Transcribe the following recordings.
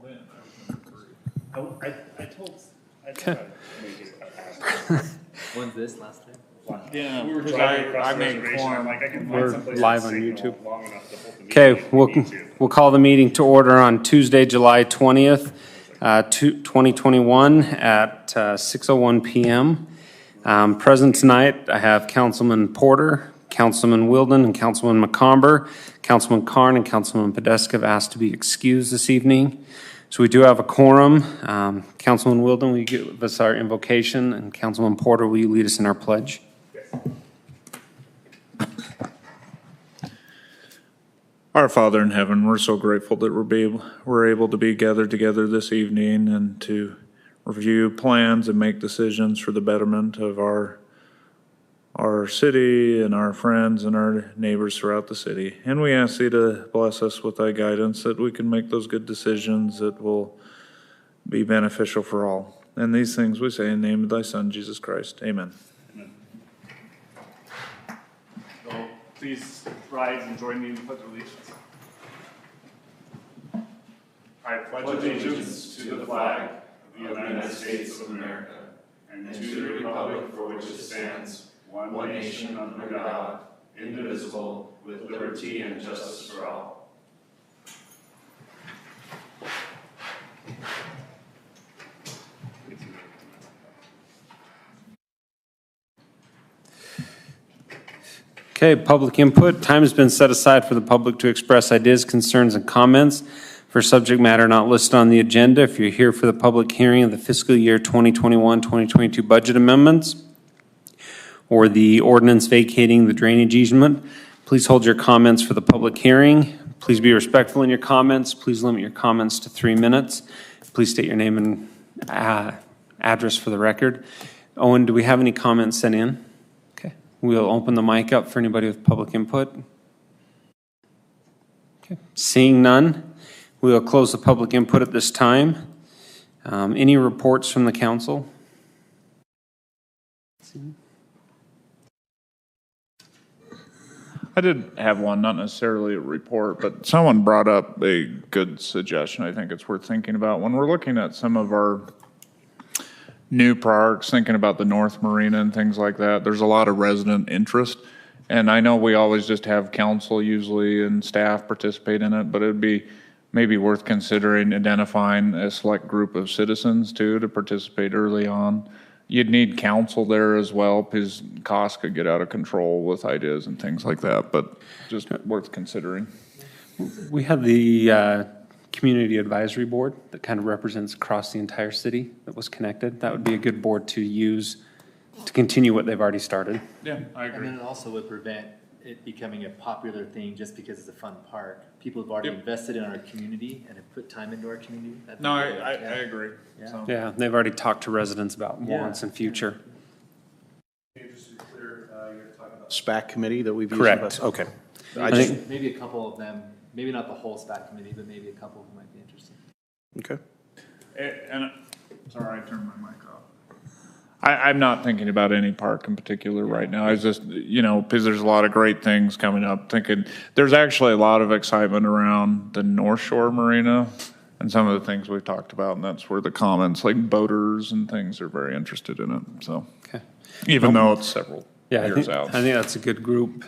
called in. I was number 3. I told I'd make it. When's this last time? Yeah, We were because driving across I the made reservation. corn. I'm like, I can find We're someplace live with on signal YouTube. long enough to hold the meeting Okay, if we need to. we'll call the meeting to order on Tuesday, July 20th, 2021 at 6:01 p.m. Present tonight, I have Councilman Porter, Councilman Wilden, and Councilman McComber. Councilman Carn and Councilman Podeska have asked to be excused this evening. So we do have a quorum. Councilman Wilden, will you give us our invocation? And Councilman Porter, will you lead us in our pledge? Our Father in heaven, we're so grateful that we're able to be gathered together this evening and to review plans and make decisions for the betterment of our city and our friends and our neighbors throughout the city. And we ask thee to bless us with thy guidance that we can make those good decisions that will be beneficial for all. And these things we say in the name of thy Son, Jesus Christ. Amen. So please rise and join me in the pledge of allegiance. I pledge allegiance to the flag of the United States of America and to the republic for which it stands, one nation under God, indivisible, with liberty and justice for all. Okay, public input. Time has been set aside for the public to express ideas, concerns, and comments for subject matter not listed on the agenda. If you're here for the public hearing of the fiscal year 2021-2022 budget amendments or the ordinance vacating the drainage easement, please hold your comments for the public hearing. Please be respectful in your comments. Please limit your comments to 3 minutes. Please state your name and address for the record. Owen, do we have any comments sent in? Okay. We'll open the mic up for anybody with public input. Okay. Seeing none, we will close the public input at this time. Any reports from the council? I did have one, not necessarily a report, but someone brought up a good suggestion. I think it's worth thinking about. When we're looking at some of our new parks, thinking about the North Marina and things like that, there's a lot of resident interest. And I know we always just have council usually and staff participate in it, but it'd be maybe worth considering identifying a select group of citizens too to participate early on. You'd need council there as well because costs could get out of control with ideas and things like that, but just worth considering. We have the community advisory board that kind of represents across the entire city that was connected. That would be a good board to use to continue what they've already started. Yeah, I And then it also would prevent it becoming a popular thing just because it's a fun park. People have already invested in our community and have put time into our community. No, I agree. Yeah. So. Yeah, they've already talked to residents about Yeah. wants and future. Just to be clear, you're talking about SPAC committee that we've used? Correct. Okay. Maybe a couple of them, maybe not the whole SPAC committee, but maybe a couple who might be interested. Okay. And sorry, I turned my mic off. I'm not thinking about any park in particular right now. I was just, because there's a lot of great things coming up. Thinking there's actually a lot of excitement around the North Shore Marina and some of the things we've talked about, and that's where the comments like boaters and things are very interested in it. So, Okay. even though it's several Yeah, years out. I think that's a good group,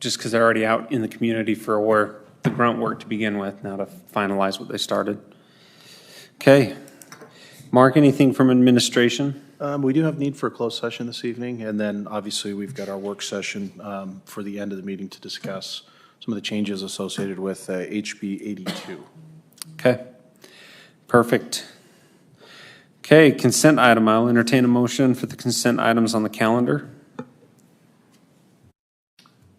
just because they're already out in the community for where the grunt work to begin with, now to finalize what they started. Okay. Mark, anything from administration? We do have need for a closed session this evening, and then obviously we've got our work session for the end of the meeting to discuss some of the changes associated with HB 82. Okay. Perfect. Okay, consent item. I'll entertain a motion for the consent items on the calendar.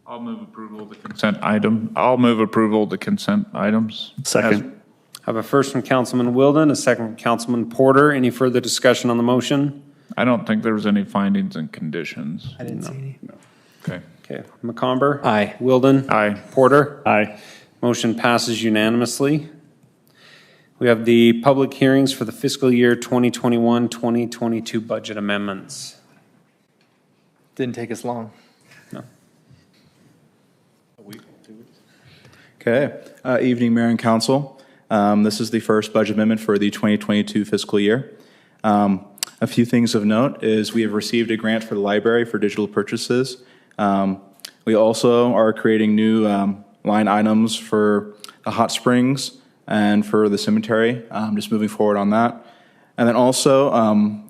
I'll move approval of the consent item. I'll move approval of the consent items. Second. I have a first from Councilman Wilden, a second from Councilman Porter. Any further discussion on the motion? I don't think there was any findings and conditions. I didn't see any. Okay. Okay, McComber? Aye. Wilden? Aye. Porter? Aye. Motion passes unanimously. We have the public hearings for the fiscal year 2021-2022 budget amendments. Didn't take us long. No. Okay. Evening, Mayor and Council. This is the first budget amendment for the 2022 fiscal year. A few things of note is we have received a grant for the library for digital purchases. We also are creating new line items for the hot springs and for the cemetery, just moving forward on that. And then also, on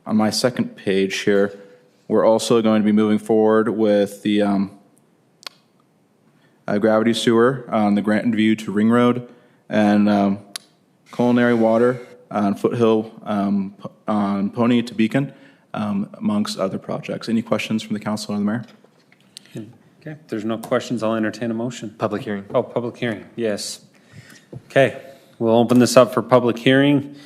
my second page here, we're also going to be moving forward with the gravity sewer on the Granton View to Ring Road and culinary water on Foothill on Pony to Beacon, amongst other projects. Any questions from the council or the mayor? Okay, if there's no questions, I'll entertain a motion. Public hearing. Oh, public hearing, yes. Okay, we'll open this up for public hearing.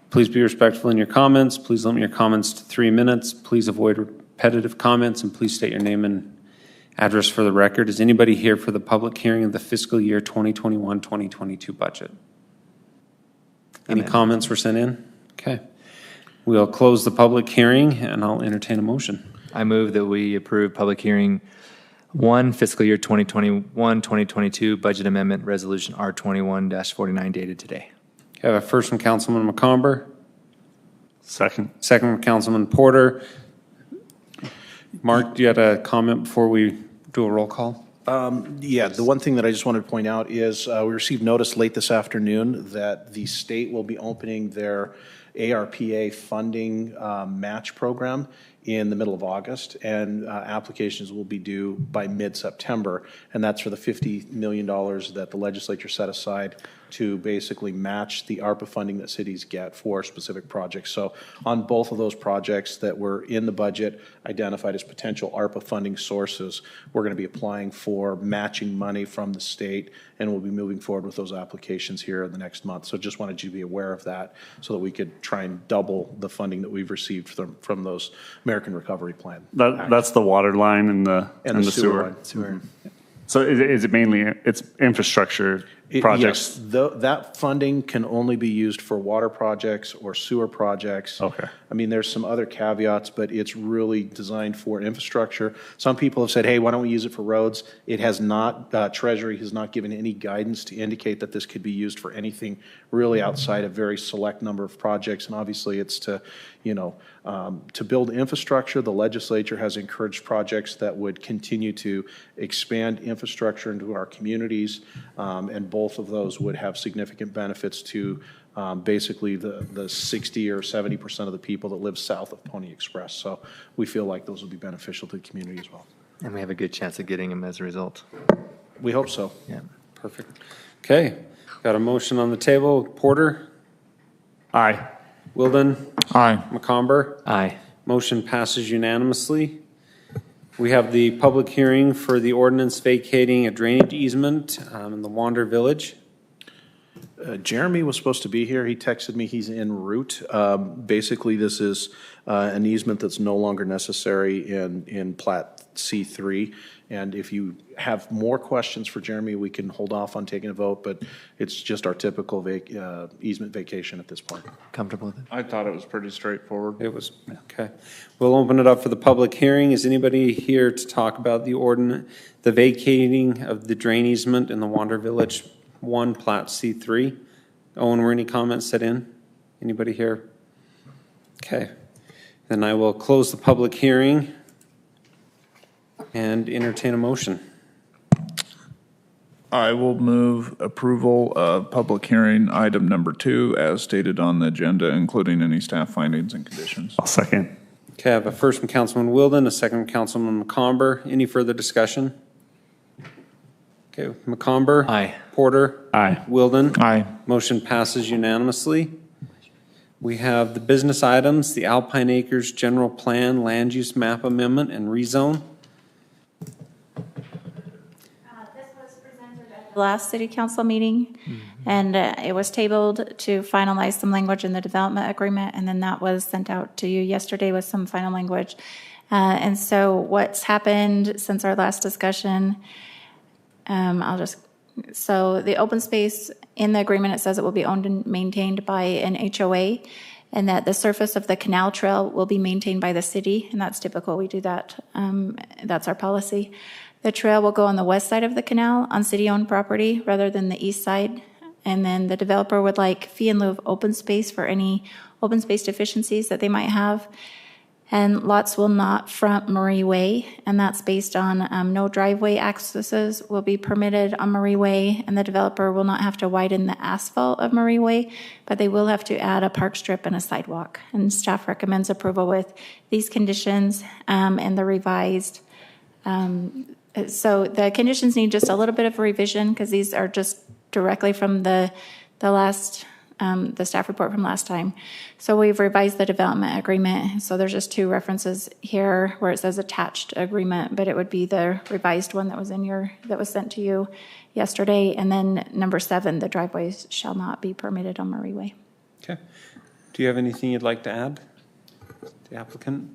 Please be respectful in your comments. Please limit your comments to 3 minutes. Please avoid repetitive comments, and please state your name and address for the record. Is anybody here for the public hearing of the fiscal year 2021-2022 budget? Any comments were sent in? Okay. We'll close the public hearing, and I'll entertain a motion. I move that we approve public hearing 1, fiscal year 2021-2022 budget amendment resolution R21-49 dated today. Okay, I have a first from Councilman McComber. Second. Second from Councilman Porter. Mark, do you have a comment before we do a roll call? Yeah, the one thing that I just wanted to point out is we received notice late this afternoon that the state will be opening their ARPA funding match program in the middle of August, and applications will be due by mid-September, and that's for the $50 million that the legislature set aside to basically match the ARPA funding that cities get for specific projects. So on both of those projects that were in the budget identified as potential ARPA funding sources, we're going to be applying for matching money from the state, and we'll be moving forward with those applications here in the next month. So just wanted you to be aware of that so that we could try and double the funding that we've received from those American Recovery Plan. That's the water line and the sewer. line. Sewer. So is it mainly, it's infrastructure projects? Yes, that funding can only be used for water projects or sewer projects. Okay. I mean, there's some other caveats, but it's really designed for infrastructure. Some people have said, hey, why don't we use it for roads? It has not, Treasury has not given any guidance to indicate that this could be used for anything really outside a very select number of projects. And obviously it's to, to build infrastructure. The legislature has encouraged projects that would continue to expand infrastructure into our communities, and both of those would have significant benefits to basically the 60 or 70% of the people that live south of Pony Express. So we feel like those will be beneficial to the community as well. And we have a good chance of getting them as a result. We hope so. Yeah. Perfect. Okay, got a motion on the table. Porter? Aye. Wilden? Aye. McComber? Aye. Motion passes unanimously. We have the public hearing for the ordinance vacating a drainage easement in the Wander Village. Jeremy was supposed to be here. He texted me he's en route. Basically, this is an easement that's no longer necessary in Plat C3. And if you have more questions for Jeremy, we can hold off on taking a vote, but it's just our typical easement vacation at this point. Comfortable with it? I thought it was pretty straightforward. It was, okay. We'll open it up for the public hearing. Is anybody here to talk about the vacating of the drain easement in the Wander Village 1 Plat C3? Owen, were any comments set in? Anybody here? Okay. Then I will close the public hearing and entertain a motion. I will move approval of public hearing item number 2 as stated on the agenda, including any staff findings and conditions. I'll second. Okay, I have a first from Councilman Wilden, a second from Councilman McComber. Any further discussion? Okay, McComber. Aye. Porter. Aye. Wilden. Aye. Motion passes unanimously. We have the business items, the Alpine Acres General Plan Land Use Map Amendment and Rezone. This was presented at the last city council meeting, and it was tabled to finalize some language in the development agreement, and then that was sent out to you yesterday with some final language. And so what's happened since our last discussion, so the open space in the agreement, it says it will be owned and maintained by an HOA, and that the surface of the canal trail will be maintained by the city, and that's typical. We do that. That's our policy. The trail will go on the west side of the canal on city-owned property rather than the east side, And then the developer would like fee in lieu of open space for any open space deficiencies that they might have. And lots will not front Murray Way, and that's based on no driveway accesses will be permitted on Murray Way, and the developer will not have to widen the asphalt of Murray Way, but they will have to add a park strip and a sidewalk. And staff recommends approval with these conditions and the revised. So the conditions need just a little bit of revision because these are just directly from the last the staff report from last time. So we've revised the development agreement. So there's just two references here where it says attached agreement, but it would be the revised one that was that was sent to you yesterday. And then number 7, the driveways shall not be permitted on Murray Way. Okay. Do you have anything you'd like to add? The applicant?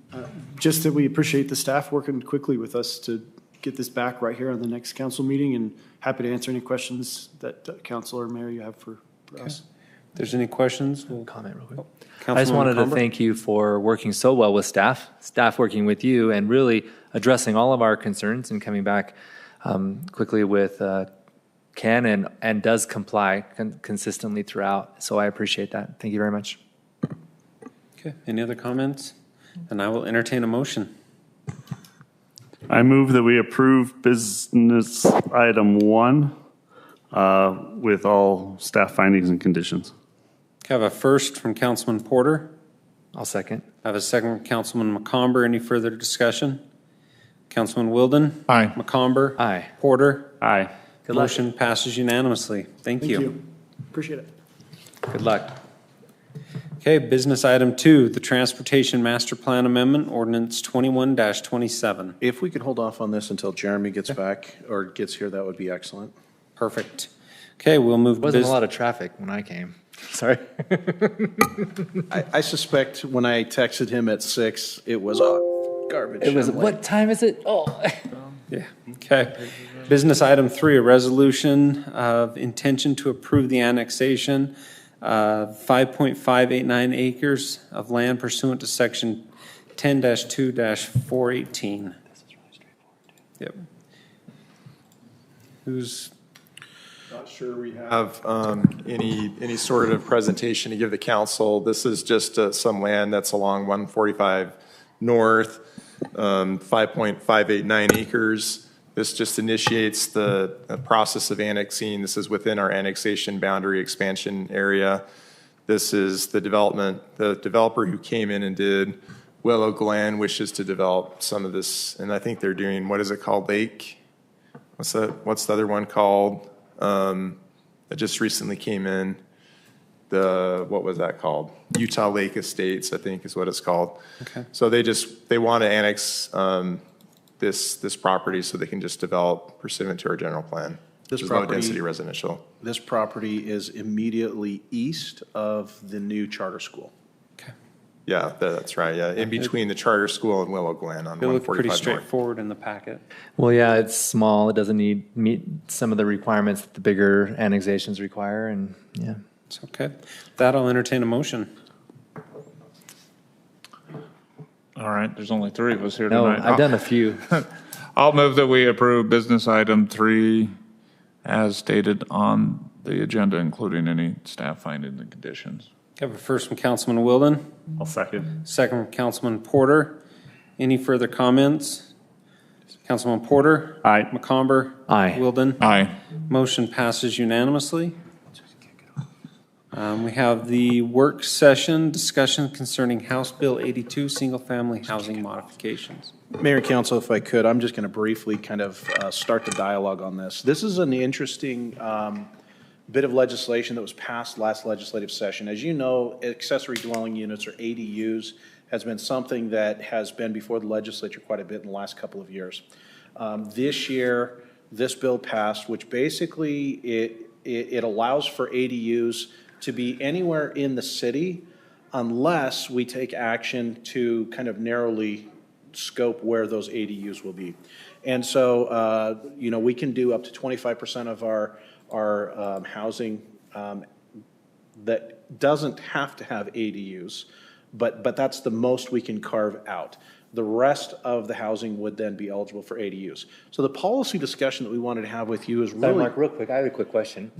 Just that we appreciate the staff working quickly with us to get this back right here on the next council meeting, and happy to answer any questions that council or mayor you have for us. If there's any questions, we'll Comment real quick. Councilman I just wanted to McComber? thank you for working so well with staff working with you, and really addressing all of our concerns and coming back quickly with can and does comply consistently throughout. So I appreciate that. Thank you very much. Okay, any other comments? And I will entertain a motion. I move that we approve business item 1 with all staff findings and conditions. I have a first from Councilman Porter. I'll second. I have a second from Councilman McComber. Any further discussion? Councilman Wilden? Aye. McComber? Aye. Porter? Aye. Good luck. Motion passes unanimously. Thank you. Appreciate it. Good luck. Okay, business item 2, the Transportation Master Plan Amendment, Ordinance 21-27. If we could hold off on this until Jeremy gets back or gets here, that would be excellent. Perfect. Okay, we'll move to Wasn't a business. lot of traffic when I came. Sorry. I suspect when I texted him at 6, it was garbage. It was, I'm like, what time is it? Oh. Yeah, okay. Business item 3, a resolution of intention to approve the annexation of 5.589 acres of land pursuant to section 10-2-418. Yep. Who's, Not sure we have any sort of presentation to give the council. This is just some land that's along 145 North, 5.589 acres. This just initiates the process of annexing. This is within our annexation boundary expansion area. This is the developer who came in and did Willow Glen wishes to develop some of this, and I think they're doing, what is it called, Lake? What's the other one called? That just recently came in. What was that called? Utah Lake Estates, I think is what it's called. Okay. So they want to annex this property so they can just develop pursuant to our general plan, This which is property- low-density residential. This property is immediately east of the new charter school. Yeah, that's right, yeah, in between the charter school and Willow Glen on it looked pretty 145 North. straightforward in the packet. Well, yeah, it's small. It doesn't meet some of the requirements that the bigger annexations require, and yeah. It's okay. With that, I'll entertain a motion. All right, there's only 3 of us here No, tonight. I've done a few. I'll move that we approve business item 3 as stated on the agenda, including any staff findings and conditions. I have a first from Councilman Wilden, I'll second. second from Councilman Porter. Any further comments? Councilman Porter? Aye. McComber? Aye. Wilden? Aye. Motion passes unanimously. We have the work session discussion concerning House Bill 82, single-family housing modifications. Mayor and Council, if I could, I'm just going to briefly kind of start the dialogue on this. This is an interesting bit of legislation that was passed last legislative session. As you know, accessory dwelling units, or ADUs, has been something that has been before the legislature quite a bit in the last couple of years. This year, this bill passed, which basically it allows for ADUs to be anywhere in the city unless we take action to kind of narrowly scope where those ADUs will be. And so, we can do up to 25% of our housing that doesn't have to have ADUs, but that's the most we can carve out. The rest of the housing would then be eligible for ADUs. So the policy discussion that we wanted to have with you is Sorry, really. Mark, real quick, I have a quick question.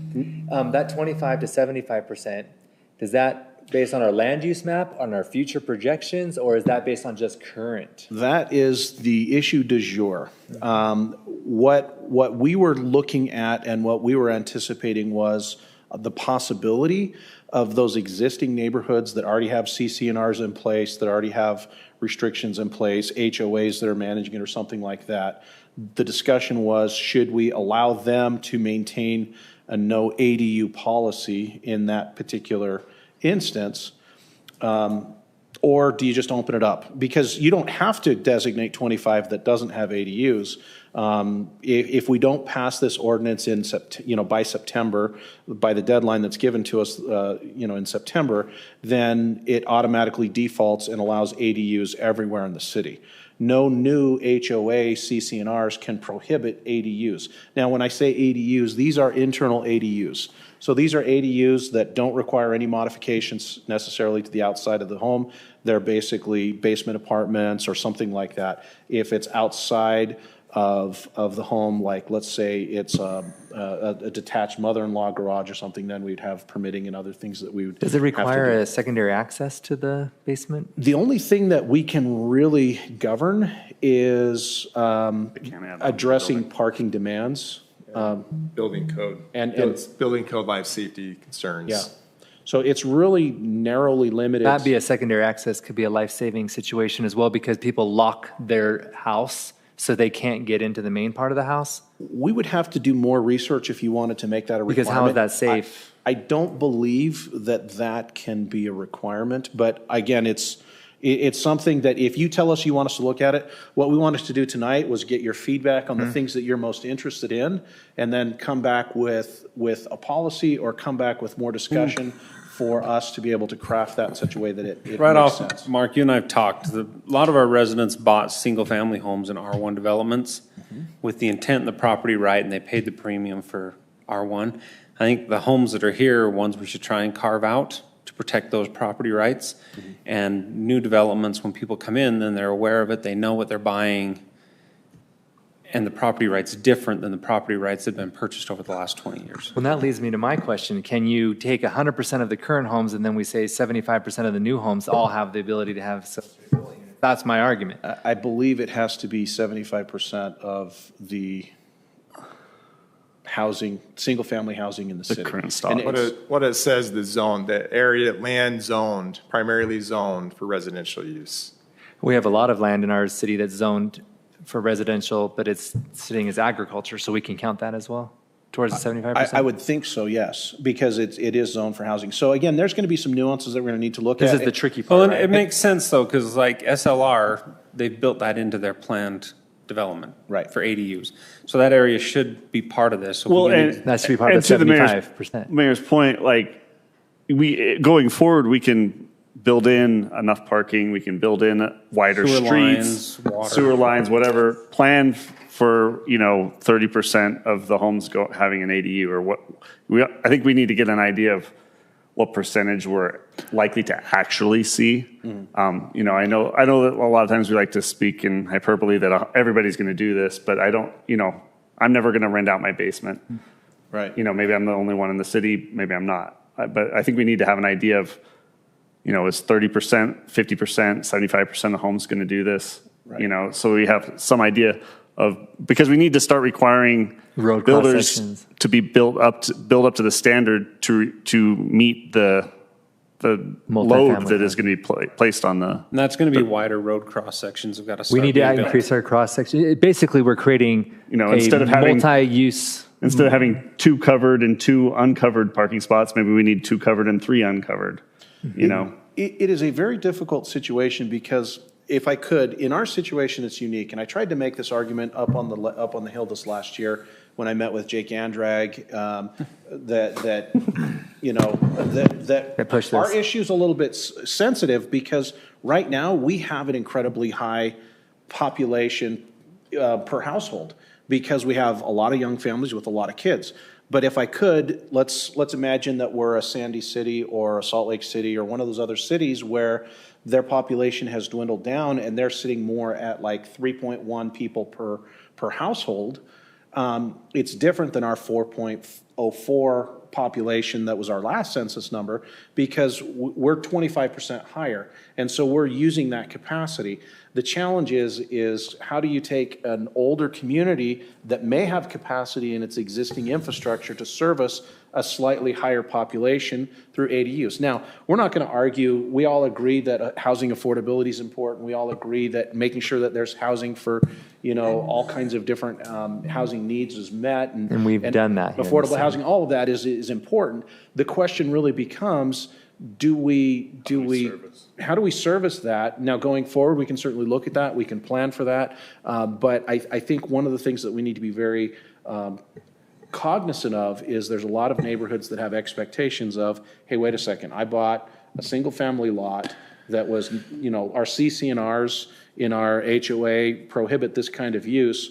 That 25 to 75%, is that based on our land use map, on our future projections, or is that based on just current? That is the issue du jour. What we were looking at and what we were anticipating was the possibility of those existing neighborhoods that already have CC&Rs in place, that already have restrictions in place, HOAs that are managing it or something like that. The discussion was, should we allow them to maintain a no ADU policy in that particular instance? Or do you just open it up? Because you don't have to designate 25 that doesn't have ADUs. If we don't pass this ordinance in by September, by the deadline that's given to us, in September, then it automatically defaults and allows ADUs everywhere in the city. No new HOA CC&Rs can prohibit ADUs. Now, when I say ADUs, these are internal ADUs. So these are ADUs that don't require any modifications necessarily to the outside of the home. They're basically basement apartments or something like that. If it's outside of the home, like let's say it's a detached mother-in-law garage or something, then we'd have permitting and other things that we would Does it require have to do. a secondary access to the basement? The only thing that we can really govern is addressing parking demands. Building code. And- Building code life safety concerns. Yeah. So it's really narrowly limited. That'd be a secondary access, could be a life-saving situation as well, because people lock their house so they can't get into the main part of the house? We would have to do more research if you wanted to make that a requirement. Because how is that safe? I don't believe that can be a requirement, but again, it's something that if you tell us you want us to look at it, what we wanted to do tonight was get your feedback on the things that you're most interested in, and then come back with a policy or come back with more discussion for us to be able to craft that in such a way that it Right makes off, sense. Mark, you and I have talked. A lot of our residents bought single-family homes in R1 developments with the intent and the property right, and they paid the premium for R1. I think the homes that are here are ones we should try and carve out to protect those property rights. And new developments, when people come in, then they're aware of it, they know what they're buying, and the property right's different than the property rights that have been purchased over the last 20 years. Well, that leads me to my question. Can you take 100% of the current homes and then we say 75% of the new homes all have the ability to have self-control units? That's my argument. I believe it has to be 75% of the housing, single-family housing in the city. current stock. And it's- What it says, the zone, the area, land zoned, primarily zoned for residential use. We have a lot of land in our city that's zoned for residential, but it's sitting as agriculture, so we can count that as well towards the 75%? I would think so, yes, because it is zoned for housing. So again, there's going to be some nuances that we're going to need to look This at. is the tricky Well, part, and right? it makes sense though, because like SLR, they've built that into their planned development. Right. For ADUs. So that area should be part of this. So Well, we need- and That should be part of and the to the 75%. mayor's point, like, going forward, we can build in enough parking, we can build in wider Sewer streets, lines, water. sewer lines, whatever, plan for, 30% of the homes having an ADU or what. I think we need to get an idea of what percentage we're likely to actually see. I know that a lot of times we like to speak in hyperbole that everybody's going to do this, but I don't, I'm never going to rent out my basement. Right. Maybe I'm the only one in the city, maybe I'm not. But I think we need to have an idea of, is 30%, 50%, 75% of homes going to do this? Right. So we have some idea of, because we need to start requiring Road builders cross-sections. to be built up to the standard to meet the load Multifamily that is going to be placed on the. And that's going to be wider road cross sections. We've got to start. We need to being built. increase our cross-section. Basically, we're creating instead a of having- multi-use. Instead of having 2 covered and 2 uncovered parking spots, maybe we need 2 covered and 3 uncovered, It is a very difficult situation because if I could, in our situation, it's unique. And I tried to make this argument up on the Hill this last year when I met with Jake Andrag, That push our this. issue is a little bit sensitive because right now we have an incredibly high population per household. because we have a lot of young families with a lot of kids. But if I could, let's imagine that we're a Sandy City or a Salt Lake City or one of those other cities where their population has dwindled down and they're sitting more at like 3.1 people per household. It's different than our 4.04 population that was our last census number, because we're 25% higher. And so we're using that capacity. The challenge is how do you take an older community that may have capacity in its existing infrastructure to service a slightly higher population through ADUs? Now, we're not going to argue. We all agree that housing affordability is important. We all agree that making sure that there's housing for, all kinds of different housing needs is met. And we've done that here in the Affordable city. housing, all of that is important. The question really becomes, how do we service that? Now, going forward, we can certainly look at that. We can plan for that. But I think one of the things that we need to be very cognizant of is there's a lot of neighborhoods that have expectations of, hey, wait a second, I bought a single-family lot that was, our CC&Rs in our HOA prohibit this kind of use.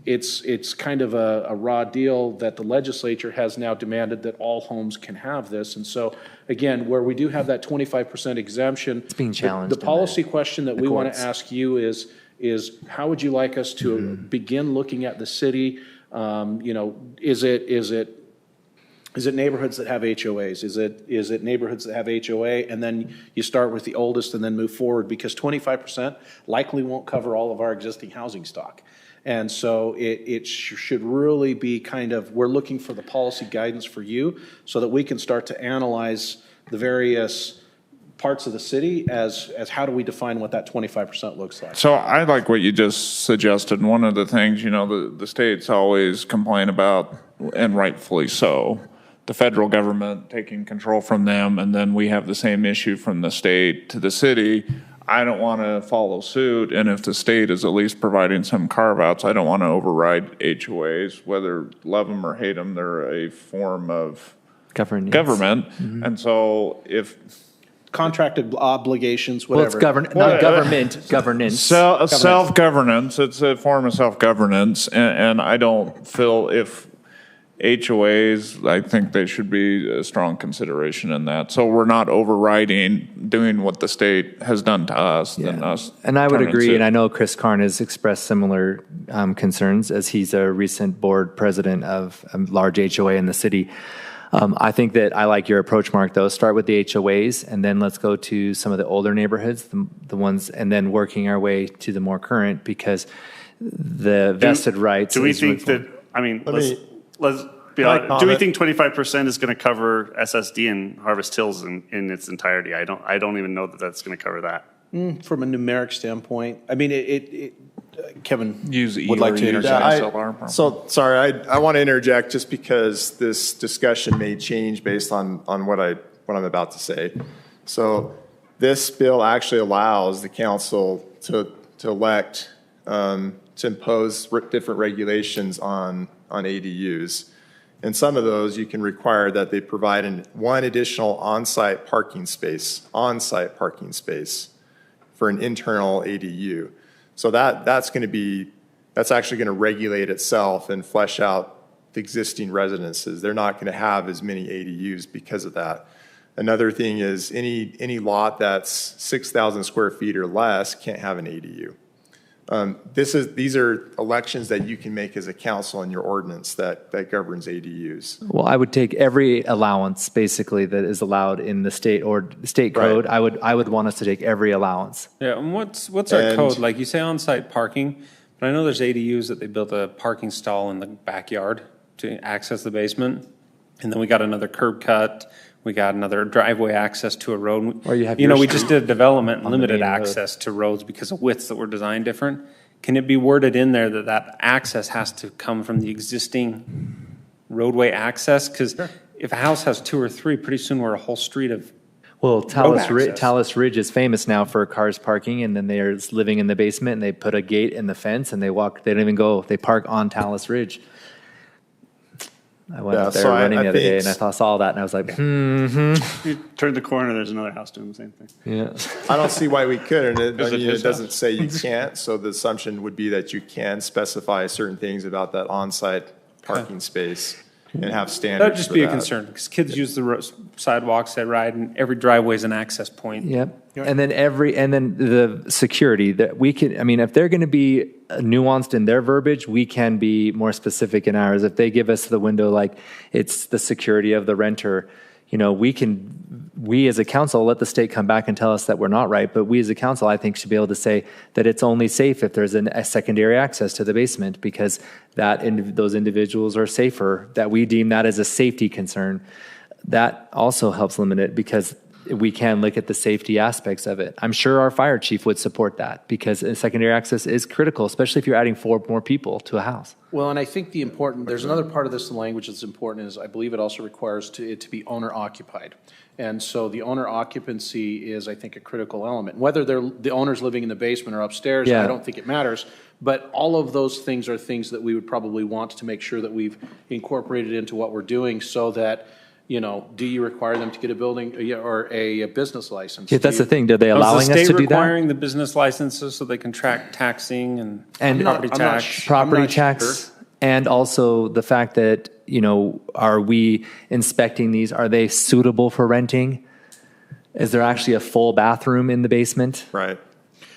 It's kind of a raw deal that the legislature has now demanded that all homes can have this. And so, again, where we do have that 25% exemption, it's being challenged. The policy question that we want to ask you is how would you like us to begin looking at the city? Is it neighborhoods that have HOAs? Is it neighborhoods that have HOA? And then you start with the oldest and then move forward, because 25% likely won't cover all of our existing housing stock. And so it should really be kind of, we're looking for the policy guidance for you so that we can start to analyze the various parts of the city as how do we define what that 25% looks like. So I like what you just suggested. And one of the things, the states always complain about, and rightfully so, the federal government taking control from them, and then we have the same issue from the state to the city. I don't want to follow suit, and if the state is at least providing some carve-outs, I don't want to override HOAs. Whether love them or hate them, they're a form of government. Mm-hmm. And so if contracted obligations, whatever. Well, it's not government, governance. Self-governance. It's a form of self-governance, and I don't feel if HOAs, I think they should be a strong consideration in that. So we're not overriding doing what the state has done to us. And I would agree, and I know Chris Karn has expressed similar concerns, as he's a recent board president of a large HOA in the city. I think that I like your approach, Mark, though. Start with the HOAs, and then let's go to some of the older neighborhoods, the ones, and then working our way to the more current, because the vested rights. Do we think that, let's be honest, do we think 25% is going to cover SSD and Harvest Hills in its entirety? I don't even know that that's going to cover that. From a numeric standpoint, Kevin would like to interject. Sorry, I want to interject just because this discussion may change based on what I'm about to say. So this bill actually allows the council to elect to impose different regulations on ADUs. And some of those you can require that they provide one additional on-site parking space for an internal ADU. So that's actually going to regulate itself and flesh out the existing residences. They're not going to have as many ADUs because of that. Another thing is any lot that's 6,000 square feet or less can't have an ADU. These are elections that you can make as a council in your ordinance that governs ADUs. Well, I would take every allowance basically that is allowed in the state or state code. Right. I would want us to take every allowance. Yeah, and what's our code? Like you say on-site parking, but I know there's ADUs that they built a parking stall in the backyard to access the basement, and then we got another curb cut. We got another driveway access to a road. Or we just did a development and limited access to roads because of widths that were designed different. Can it be worded in there that access has to come from the existing roadway access? Because if a house has two or three, pretty soon we're a whole street of Talus Ridge is famous now for cars parking, and then they're living in the basement, and they put a gate in the fence, and they don't even go. They park on Talus Ridge. I went Yeah, up there so I running the other day, think- and I saw that, and I was like, You turn the corner, there's another house doing the same thing. yeah. I don't see why we couldn't. Is it his It doesn't say you can't, so the assumption would be that you can specify certain things about that on-site parking space and have standards That would just for be a that. concern, because kids use the sidewalks, they ride, and every driveway is an access point. Yep. And then the security that we can, I mean, if they're going to be nuanced in their verbiage, we can be more specific in ours. If they give us the window, like it's the security of the renter, you know, we as a council, let the state come back and tell us that we're not right. But we as a council, I think, should be able to say that it's only safe if there's a secondary access to the basement, because those individuals are safer, that we deem that as a safety concern. That also helps limit it, because we can look at the safety aspects of it. I'm sure our fire chief would support that, because secondary access is critical, especially if you're adding 4 more people to a house. Well, and I think there's another part of this language that's important, is I believe it also requires it to be owner occupied. And so the owner occupancy is, I think, a critical element. Whether the owner's living in the basement or upstairs, Yeah. I don't think it matters. But all of those things are things that we would probably want to make sure that we've incorporated into what we're doing, so that, you know, do you require them to get a building or a business license? Yeah, that's the thing. Are they Is allowing the us state to do that? requiring the business licenses so they can track taxing and And property I'm not tax? sure. Property I'm not tax, sure. and also the fact that, you know, are we inspecting these? Are they suitable for renting? Is there actually a full bathroom in the basement? Right.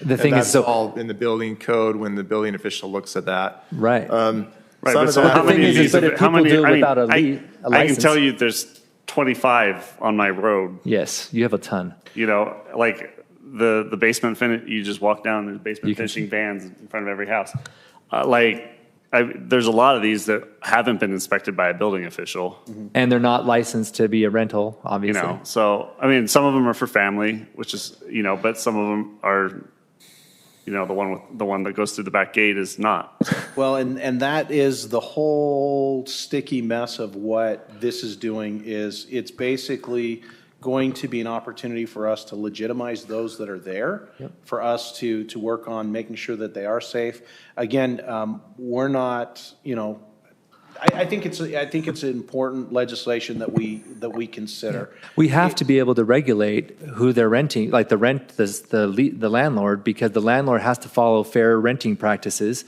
The thing And is, that's so, all in the building code when the building official looks at that. right. Right, Some but of so that- how The thing many is, of these, but if how people many, do it I mean, without a I can license- tell you there's 25 on my road, Yes, you have a ton. you know, like the basement you just walk down, there's basement finishing vans in front of every house. There's a lot of these that haven't been inspected by a building official, And they're not licensed to be a rental, you obviously. know, so, I mean, some of them are for family, which is, you know, but some of them are, you know, the one that goes through the back gate is not. Well, and that is the whole sticky mess of what this is doing. Is it's basically going to be an opportunity for us to legitimize those that are there, for us to work on making sure that they are safe. Again, we're not, you know, I think it's important legislation that we consider. We have to be able to regulate who they're renting, like the landlord, because the landlord has to follow fair renting practices.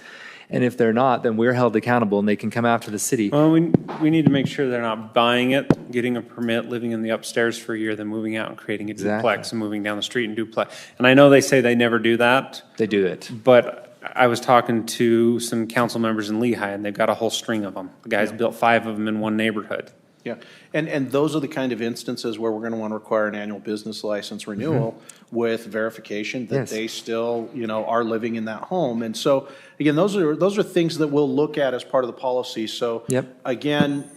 And if they're not, then we're held accountable, and they can come after the city. Well, we need to make sure they're not buying it, getting a permit, living in the upstairs for a year, then moving out and creating a duplex and moving down the street and duplex. And I know they say they never do that, They do it. but I was talking to some council members in Lehigh, and they've got a whole string of them. The guy's built 5 of them in one neighborhood. Yeah, and those are the kind of instances where we're going to want to require an annual business license renewal with verification that Yes. they still, you know, are living in that home. And so, again, those are things that we'll look at as part of the policy. So, Yep. again,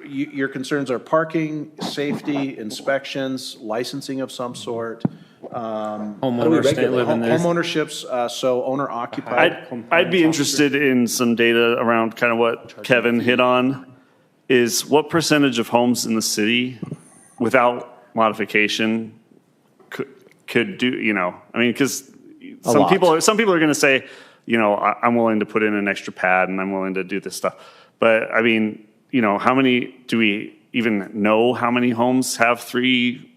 your concerns are parking, safety, inspections, licensing of some sort. Homeowners stay living there. Homeownerships, so owner occupied. I'd be interested in some data around kind of what Kevin hit on, is what percentage of homes in the city without modification could do, you know, I mean, because some lot. people are going to say, you know, I'm willing to put in an extra pad and I'm willing to do this stuff. But I mean, you know, do we even know how many homes have 3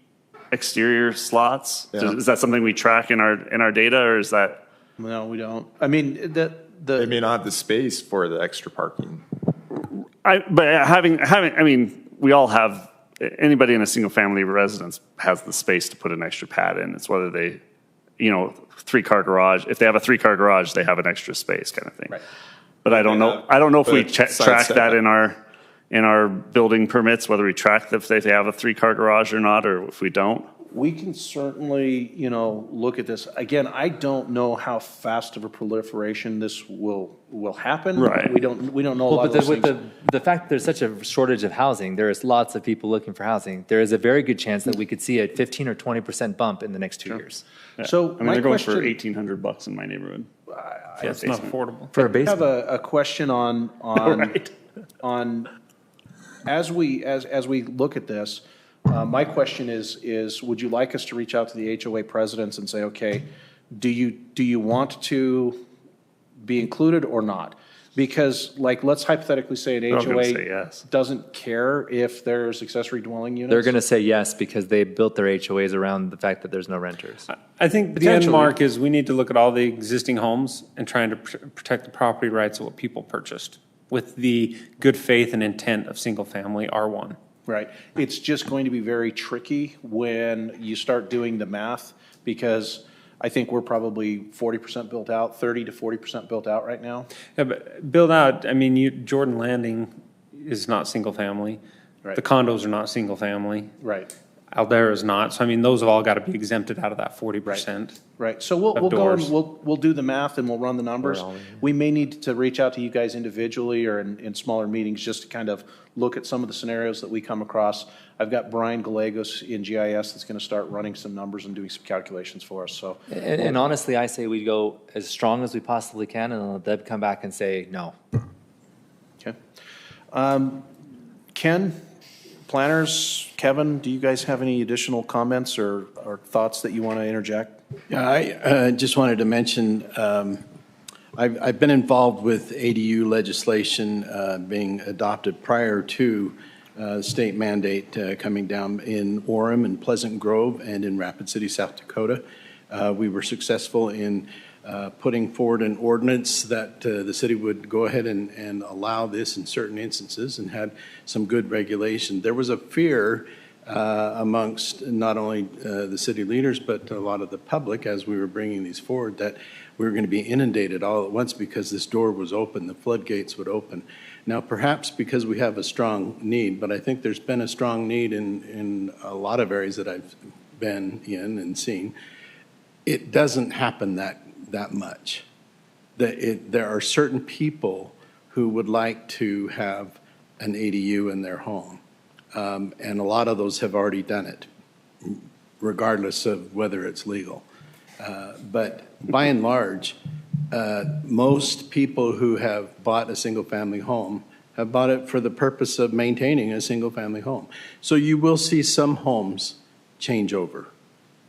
exterior slots? Yeah. Is that something we track in our data, or is that? No, we don't. I mean, They may not have the space for the extra parking. But having, I mean, we all have, anybody in a single family residence has the space to put an extra pad in. It's whether they, you know, 3-car garage. If they have a 3-car garage, they have an extra space kind of thing. Right. But I don't know. I don't know if we But track sidestep that it. in our building permits, whether we track if they have a 3-car garage or not, or if we don't. We can certainly, you know, look at this. Again, I don't know how fast of a proliferation this will happen. Right. We don't know a Well, lot of but those with things. the fact that there's such a shortage of housing, there is lots of people looking for housing. There is a very good chance that we could see a 15 or 20% bump in the next 2 years. So I mean, my they're going question, for $1,800 in my neighborhood. It's not affordable. For a I have basement. a question on Right. as we look at this. My question is would you like us to reach out to the HOA presidents and say, okay, do you want to be included or not? Because, like, let's hypothetically say an They're all gonna say HOA yes. doesn't care if there's accessory dwelling units? They're going to say yes because they built their HOAs around the fact that there's no renters. I think the end mark is we need to look at all the existing homes and trying to protect the property rights of what people purchased with the good faith and intent of single-family R1. Right. It's just going to be very tricky when you start doing the math, because I think we're probably 40% built out, 30 to 40% built out right now. Yeah, but build out, I mean, Jordan Landing is not single-family. Right. The condos are not single-family. Right. Aldera is not. So, I mean, those have all got to be exempted out of that 40%. Right. So we'll go doors. and we'll do the math and we'll run the numbers. We may need to reach out to you guys individually or in smaller meetings just to kind of look at some of the scenarios that we come across. I've got Brian Gallegos in GIS that's going to start running some numbers and doing some calculations for us. So, And honestly, I say we go as strong as we possibly can, and let Deb come back and say no. okay. Ken, planners, Kevin, do you guys have any additional comments or thoughts that you want to interject? Yeah, I just wanted to mention, I've been involved with ADU legislation being adopted prior to state mandate coming down in Orem and Pleasant Grove and in Rapid City, South Dakota. We were successful in putting forward an ordinance that the city would go ahead and allow this in certain instances and had some good regulation. There was a fear amongst not only the city leaders, but a lot of the public as we were bringing these forward, that we were going to be inundated all at once because this door was open, the floodgates would open. Now, perhaps because we have a strong need, but I think there's been a strong need in a lot of areas that I've been in and seen. It doesn't happen that much. There are certain people who would like to have an ADU in their home. And a lot of those have already done it, regardless of whether it's legal. But by and large, most people who have bought a single-family home have bought it for the purpose of maintaining a single-family home. So you will see some homes change over,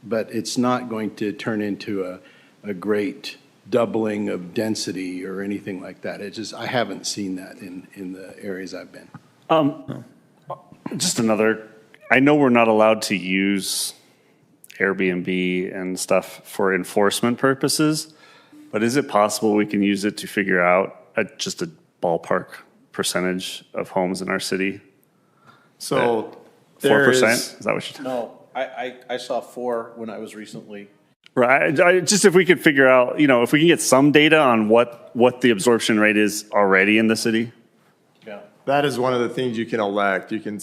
but it's not going to turn into a great doubling of density or anything like that. I haven't seen that in the areas I've been. Just another, I know we're not allowed to use Airbnb and stuff for enforcement purposes, but is it possible we can use it to figure out just a ballpark percentage of homes in our city? So 4%? Is that what you're talking? No, I saw 4 when I was recently. Right. Just if we could figure out, if we can get some data on what the absorption rate is already in the city. Yeah. That is one of the things you can elect. You can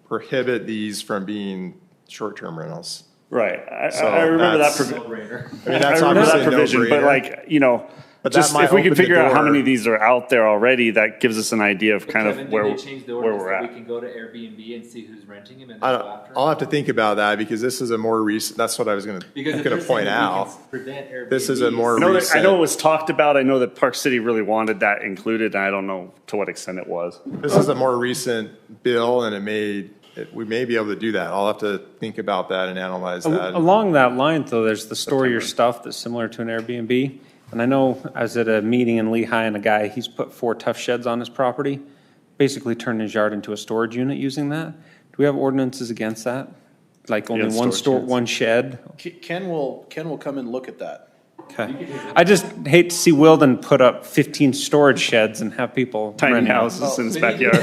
prohibit these from being short-term rentals. Right. I remember that provision. I mean, that's obviously a provision, but no-brainer. But that just might if we can open the figure out how door. many of these are out there already, that gives us an idea of kind Kevin, of where did they change the we're ordinance that at. we can go to Airbnb and see who's renting them and then go after them? I'll have to think about that because this is a more recent, that's what I was going Because if to you're saying point that we out. can prevent Airbnb, This is a more I know recent. it was talked about. I know that Park City really wanted that included, and I don't know to what extent it was. This is a more recent bill, and we may be able to do that. I'll have to think about that and analyze that. Along that line, though, there's the store your stuff that's similar to an Airbnb. And I know I was at a meeting in Lehigh and he's put 4 tough sheds on his property, basically turned his yard into a storage unit using that. Do we have ordinances against that? Like only Yeah, one storage sheds. one shed? Ken will come and look at that. Okay. I just hate to see Wilden put up 15 storage sheds and have people Tiny rent houses in his backyard.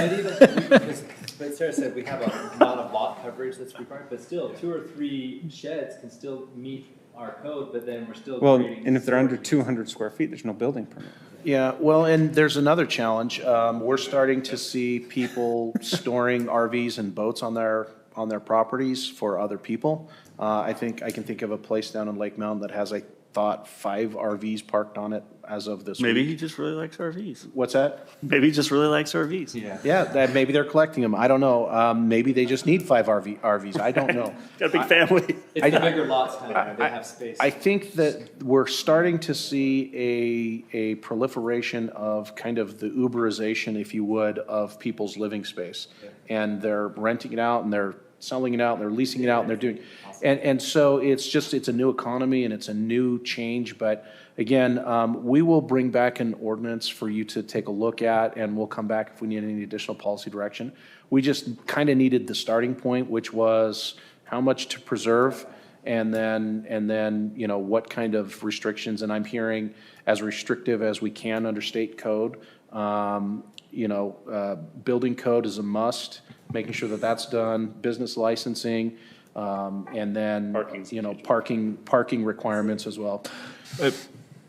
But Sarah said we have a amount of lot coverage that's required, but still, 2 or 3 sheds can still meet our code, but then we're still Well, creating. and if they're under storage. 200 square feet, there's no building permit. Yeah, well, and there's another challenge. We're starting to see people storing RVs and boats on their properties for other people. I think I can think of a place down in Lake Mountain that has, I thought, 5 RVs parked on it as of this Maybe week. he just really likes RVs. What's that? Maybe he just really likes RVs. Yeah, maybe they're collecting them. I don't know. Maybe they just need 5 RVs. I don't know. Got a big family. It's the bigger lots, kind of, they have space. I think that we're starting to see a proliferation of kind of the Uberization, if you would, of people's living space. And they're renting it out and they're selling it out, and they're leasing it out, and they're doing, and so it's a new economy and it's a new change. But again, we will bring back an ordinance for you to take a look at, and we'll come back if we need any additional policy direction. We just kind of needed the starting point, which was how much to preserve, and then you know, what kind of restrictions. And I'm hearing as restrictive as we can under state code. You know, building code is a must, making sure that that's done, business licensing, and then, you know, parking requirements as well.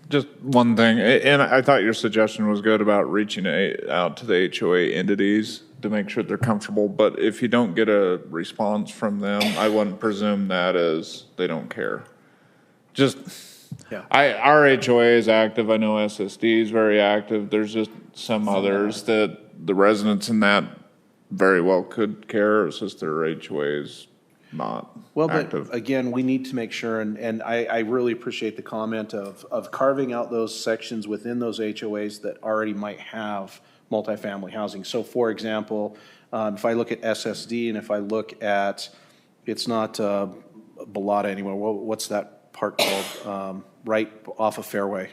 Just one thing, and I thought your suggestion was good about reaching out to the HOA entities to make sure they're comfortable, but if you don't get a response from them, I wouldn't presume that as they don't care. Just, Yeah. our HOA is active, I know SSD is very active, there's just some others that the residents in that very well could care, it's just their HOA is not Well, active. but again, we need to make sure, and I really appreciate the comment of carving out those sections within those HOAs that already might have multifamily housing. So for example, if I look at SSD and if I look at, it's not Bellata anymore, what's that part called? Right off of Fairway.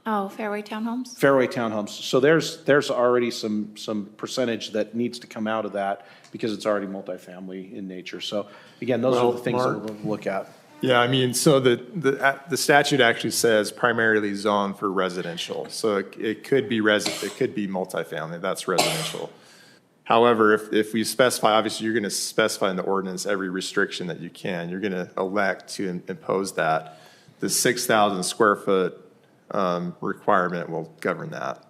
Oh, Fairway Townhomes? Fairway Townhomes. So there's already some percentage that needs to come out of that because it's already multifamily in nature. So again, those are the things that we'll look at. Yeah, I mean, so the statute actually says primarily zoned for residential. So it could be it could be multifamily, that's residential. However, if we specify, obviously you're gonna specify in the ordinance every restriction that you can. You're gonna elect to impose that. The 6,000 square foot requirement will govern that.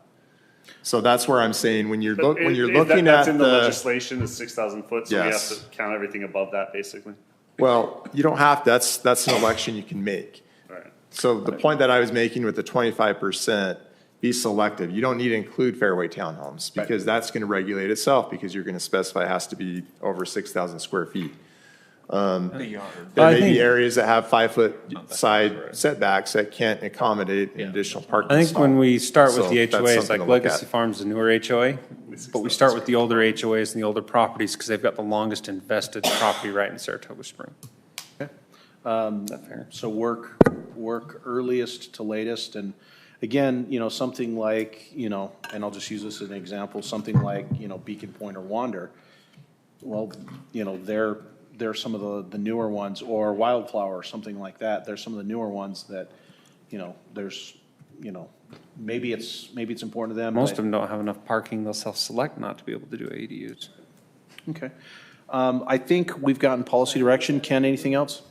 So that's where I'm saying when you're looking that's at in the legislation, is 6,000 foot, so we have Yes. to count everything above that, basically. well, you don't have, that's an election you can make. Right. So the point that I was making with the 25%, be selective. You don't need to include Fairway Townhomes because that's going to regulate itself because you're going to specify it has to be over 6,000 square feet. There may be areas that have 5 foot side setbacks that can't accommodate an additional parking I think when stall. we start with So the that's HOAs, something like to look Legacy at. Farms, the newer HOA, but we start with the older HOAs and the older properties because they've got the longest invested property right in Saratoga Springs. Is that fair? So work earliest to latest, and again, you know, something like, you know, and I'll just use this as an example, something like, you know, Beacon Point or Wander. Well, you know, they're some of the newer ones, or Wildflower or something like that. There's some of the newer ones that, you know, there's, you know, maybe it's important to them. Most but- of them don't have enough parking, they'll self-select not to be able to do ADUs. Okay. I think we've gotten policy direction. Ken, anything else?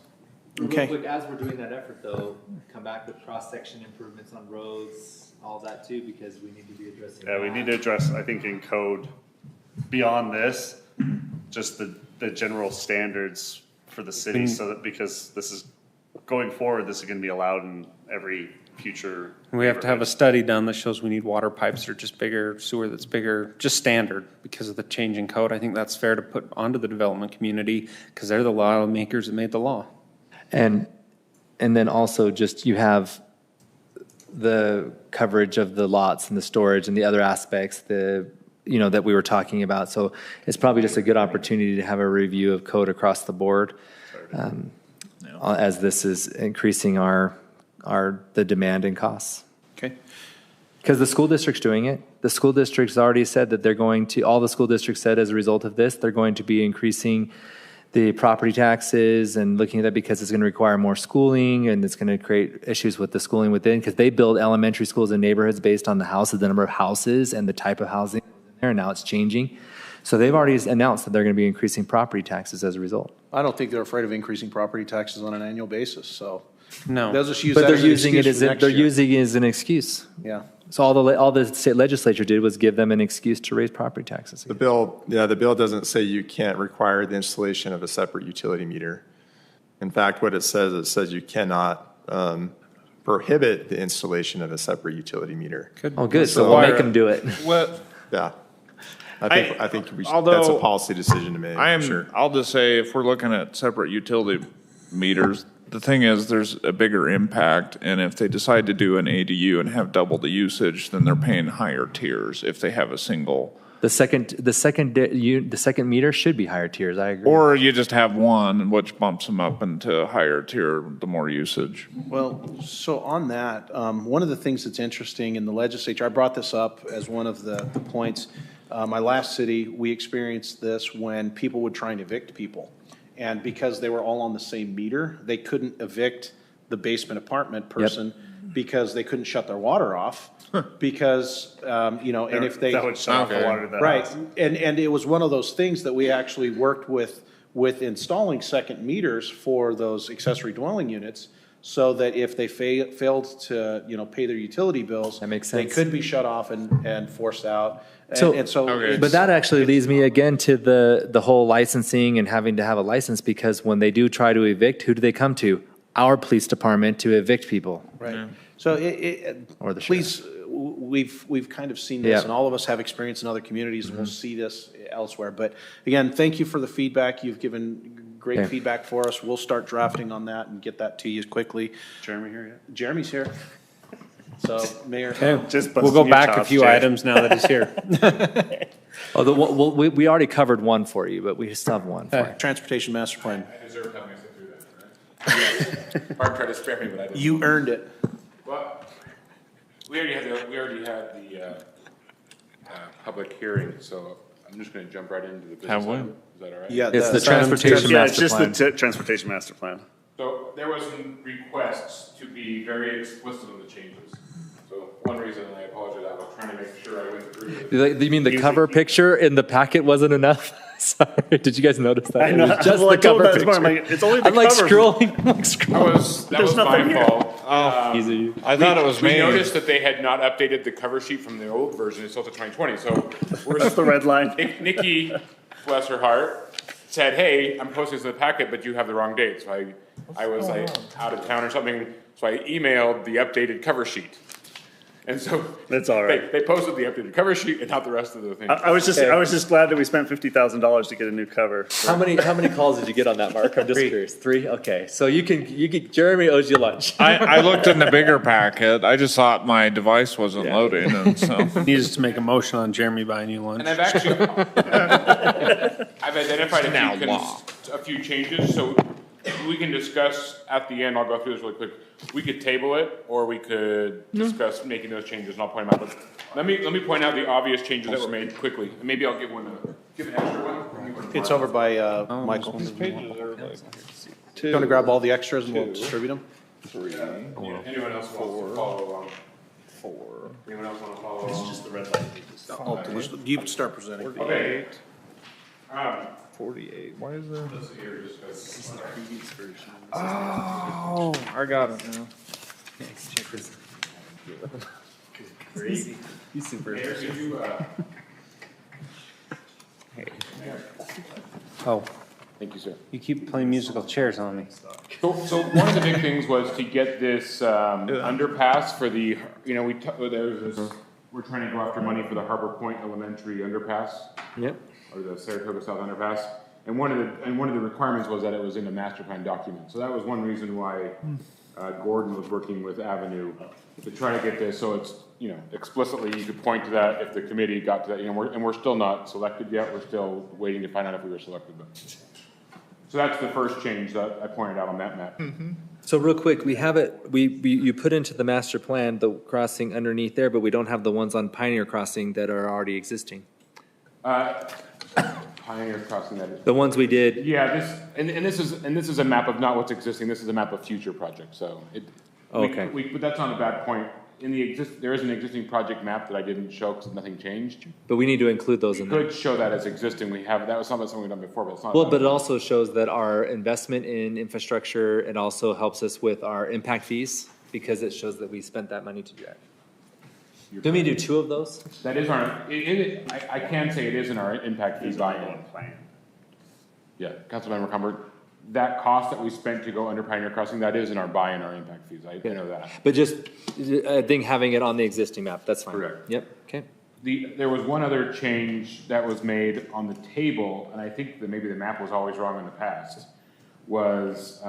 Okay. Real quick, as we're doing that effort though, come back with cross-section improvements on roads, all that too, because we need to be addressing. Yeah, we need to address, I think, in code, beyond this, just the general standards for the city, so that, because this is, going forward, this is gonna be allowed in every future. We have to have a study done that shows we need water pipes that are just bigger, sewer that's bigger, just standard because of the change in code. I think that's fair to put onto the development community because they're the law makers that made the law. And then also just you have the coverage of the lots and the storage and the other aspects, you know, that we were talking about. So it's probably just a good opportunity to have a review of code across the board, as this is increasing the demand and costs. Okay. Because the school district's doing it. The school district's already said that they're going to, all the school districts said as a result of this, they're going to be increasing the property taxes and looking at that because it's going to require more schooling and it's going to create issues with the schooling within, because they build elementary schools in neighborhoods based on the houses, the number of houses and the type of housing there, and now it's changing. So they've already announced that they're going to be increasing property taxes as a result. I don't think they're afraid of increasing property taxes on an annual basis, so. No. They'll just use But that they're as an using it excuse as for next they're year. using it as an excuse. Yeah. So all the state legislature did was give them an excuse to raise property taxes. The bill doesn't say you can't require the installation of a separate utility meter. In fact, what it says you cannot prohibit the installation of a separate utility meter. Oh, good. So we'll make them do it. Well, Yeah. I think that's a although policy decision to make. I'll just say, if we're looking at separate utility meters, the thing is, there's a bigger impact, and if they decide to do an ADU and have double the usage, then they're paying higher tiers if they have a single. The second meter should be higher tiers, I agree. Or you just have one, which bumps them up into a higher tier the more usage. Well, so on that, one of the things that's interesting in the legislature, I brought this up as one of the points. My last city, we experienced this when people would try and evict people. And because they were all on the same meter, they couldn't evict the basement apartment person because they couldn't shut their water off. Because, you know, and if they. That would shut off the water to that Right. house. And it was one of those things that we actually worked with installing second meters for those accessory dwelling units, so that if they failed to, you know, pay their utility bills. That makes They sense. could be shut off and forced out. So- And so. Okay. it's- But that actually leads me again to the whole licensing and having to have a license, because when they do try to evict, who do they come to? Our police department to evict people. Right. So Or the please, we've kind of seen this, Yeah. and all of us have experience in other communities, and we'll see this elsewhere. But again, thank you for the feedback. You've given great Okay. feedback for us. We'll start drafting on that and get that to you quickly. Jeremy here yet? Jeremy's here. So, Mayor. Okay, Just we'll busting go your back a chops, few Jay. items now that he's here. Oh, we already covered one for you, but we still have one for you. Transportation Master Plan. I deserve having to sit through that, right? Mark tried to spare me, but I didn't. You earned it. Well, we already had the public hearing, so I'm just gonna jump right into the business Have we? item. Is that all right? Yeah. It's the transportation Yeah, it's master just plan. the transportation master plan. So there was some requests to be very explicit on the changes. So one reason, and I apologize, I was trying to make sure I went through it. You mean the cover picture in the packet wasn't enough? Sorry, did you guys notice that? I know. It was just Well, I the told cover that this morning, picture. I'm like, it's only the I'm like cover. scrolling, I'm like scrolling. That was nothing my here. fault. Easy. I thought it was We me. noticed that they had not updated the cover sheet from the old version, it's still to 2020, so we're. That's the red line. Nikki, bless her heart, said, hey, I'm posting this in the packet, but you have the wrong date. So I was like out of town or something, so I emailed the updated cover sheet. And so. That's all right. They posted the updated cover sheet and not the rest of the thing. I was just glad that we spent $50,000 to get a new cover. How many calls did you get on that, Mark? I'm just curious. 3? Okay, so you can Jeremy owes you lunch. I looked in the bigger packet. I just thought my device wasn't loading, and so. Needs to make a motion on Jeremy buying you lunch. And I've actually, I've identified a few changes, so we can discuss at the end, I'll go through this really quick. We could table it, or we could discuss making those changes, and I'll point them out. But let me point out the obvious changes that were made quickly, and maybe I'll give an extra one. It's over by Michael. These pages are like You want to grab all the extras and we'll distribute them? 3, Anyone else wants to follow along? 4, Anyone else want to follow along? Just the red line. You start presenting. Okay. 48. Why is there? Let's see here, just The previous version. Oh, I got it now. Crazy. He's super. Mayor, could you, Oh, thank you, sir. you keep playing musical chairs on me. So one of the big things was to get this underpass for the, we're trying to go after money for the Harbor Point Elementary underpass, Yep. or the Saratoga South underpass. And one of the requirements was that it was in a master plan document. So that was one reason why Gordon was working with Avenue to try to get this, so it's, explicitly you could point to that if the committee got to that, and we're still not selected yet. We're still waiting to find out if we were selected. So that's the first change that I pointed out on that map. So real quick, we have it, you put into the master plan the crossing underneath there, but we don't have the ones on Pioneer Crossing that are already existing. Pioneer Crossing, that is. The ones we did, Yeah, this is a map of not what's existing. This is a map of future projects. So Okay. But that's not a bad point. There is an existing project map that I didn't show because nothing changed. but we need to include those in there. Could show that as existing. That was something we've done before, but it's not. Well, but it also shows that our investment in infrastructure, it also helps us with our impact fees, because it shows that we spent that money to do that. Can we do 2 of those? That is I can say it is in our impact fee buy-in. Yeah, Councilmember Cumbert, that cost that we spent to go under Pioneer Crossing, that is in our buy-in, our impact fees. I know that. But just, I think having it on the existing map, that's fine. Correct. Yep, okay. There was one other change that was made on the table, and I think that maybe the map was always wrong in the past. was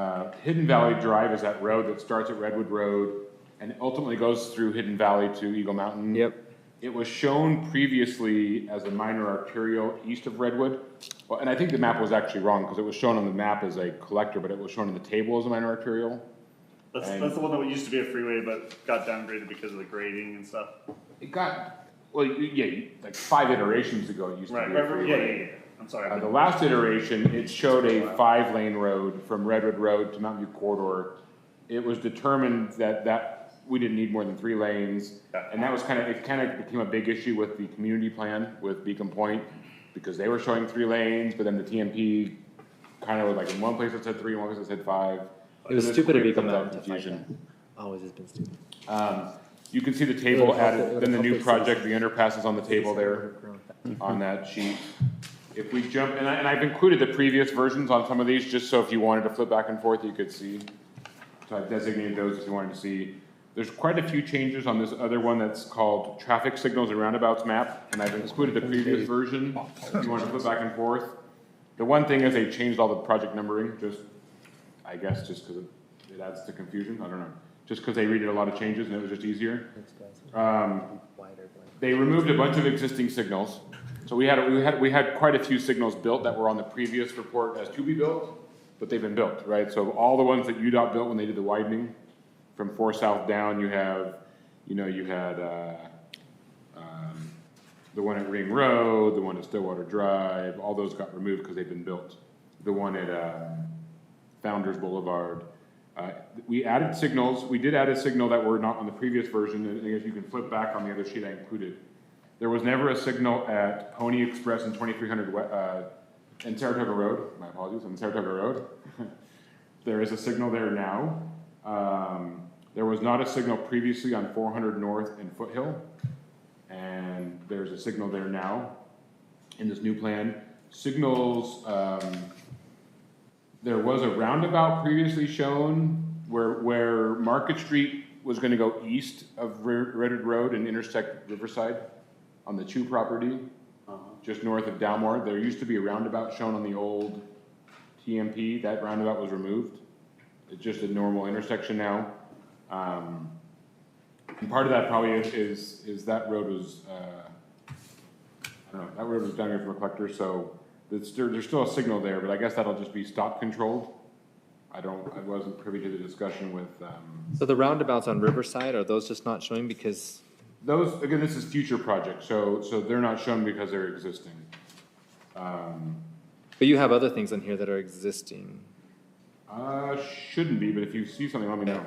Hidden Valley Drive is that road that starts at Redwood Road and ultimately goes through Hidden Valley to Eagle Mountain. Yep. It was shown previously as a minor arterial east of Redwood. Well, and I think the map was actually wrong because it was shown on the map as a collector, but it was shown in the table as a minor arterial. That's the one that used to be a freeway, but got downgraded because of the grading and stuff. It got, well, yeah, like 5 iterations ago it used to be a freeway. Yeah. I'm sorry. The last iteration, it showed a 5-lane road from Redwood Road to Mountain View Corridor. It was determined that we didn't need more than 3 lanes. And that was it kind of became a big issue with the community plan with Beacon Point because they were showing 3 lanes, but then the TMP kind of was like in one place it said 3, in one place it said 5. It was stupid of Beacon Mountain Mountain to fight that. Always has been stupid. You can see the table added, then the new project, the underpass is on the table there on that sheet. If we jump, and I've included the previous versions on some of these, just so if you wanted to flip back and forth, you could see. So I've designated those if you wanted to see. There's quite a few changes on this other one that's called Traffic Signals and Roundabouts map, and I've included the previous version if you want to flip back and forth. The one thing is they changed all the project numbering, I guess just because it adds to confusion, I don't know. Just because they redid a lot of changes and it was just easier. They removed a bunch of existing signals. So we had quite a few signals built that were on the previous report as to be built, but they've been built, right? So all the ones that UDOT built when they did the widening from 4 south down, you had the one at Ring Road, the one at Stillwater Drive, all those got removed because they've been built. The one at Founders Boulevard. We added signals. We did add a signal that were not on the previous version, and if you can flip back on the other sheet I included. There was never a signal at Pony Express and 2300 and Saratoga Road. My apologies, on Saratoga Road. There is a signal there now. There was not a signal previously on 400 North and Foothill, and there's a signal there now in this new plan. Signals, there was a roundabout previously shown where Market Street was going to go east of Redwood Road and intersect Riverside on the Chew property, just north of Dalmore. There used to be a roundabout shown on the old TMP. That roundabout was removed. It's just a normal intersection now. And part of that probably is that road was, I don't know, that road was down here from a collector, so there's still a signal there, but I guess that'll just be stop controlled. I wasn't privy to the discussion with. So the roundabouts on Riverside, are those just not showing because? Those, again, this is future projects, so they're not shown because they're existing. But you have other things on here that are existing. Shouldn't be, but if you see something, let me know.